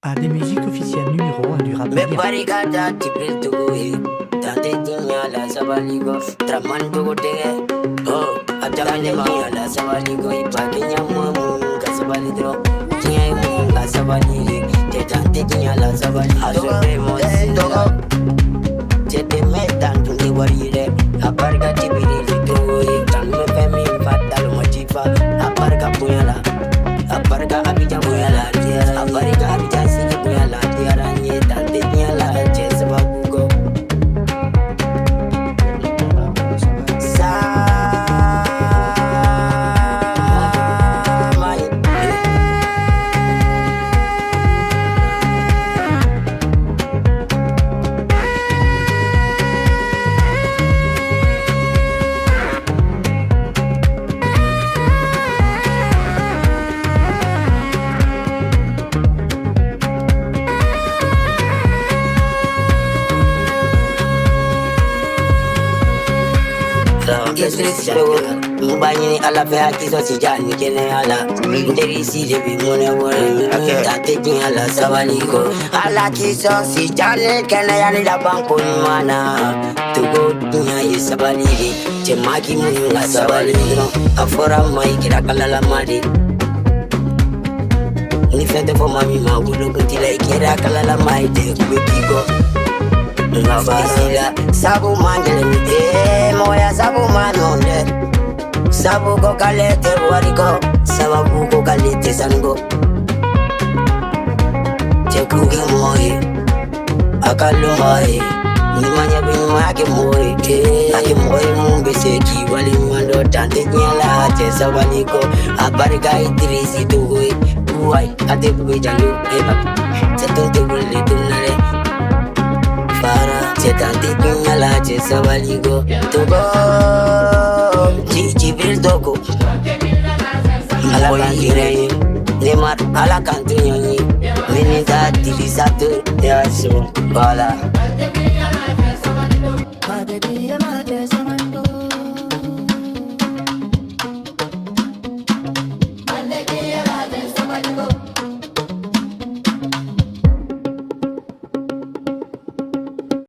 Un des musiques officielles numéro 1 du rap. Me barricada ti preto goe. Tante tinha la sabaligo. Tramando gote. Oh, atamane ma la sabaligo. Ipakenya mu kasabalidro. Tinha mu kasabali. Te tante tinha la sabaligo. Asobe mo sindogo. Te te metan tu ni warire. Aparga ti birito goe. Kan me femi fatal mo chifa. Aparga punyala. Aparga abija punyala. Aparga abija sigi punyala. Tiaranye tante punyala. Chesa bagugo. Mubani ala fe akiso si jani kene ala nderi si lebi mone wore tate jin ala sabaliko ala kiso si jani kene yani la banko mana tugo dunya ye sabaliri che maki mu la sabaliro afora mai kira kala madi ni fete fo mami ma bulo kutila kira kala mai de kubigo Nafasila sabu mangele moya sabu manonde sabu ko kalete wariko sabu ko kalete sango chekunge moye akalo moye nimanya binwa ke moye ake moye mumbe seki wali mando tante nyala che sabaliko abarga idrisi tuwe uai ate kuwe jalu eba chetunte wuli tunare para cetante punyala ce sabaligo togo chichi bildoko ala kantire nemar ala kantunyoni menida utilisateur ya so voilà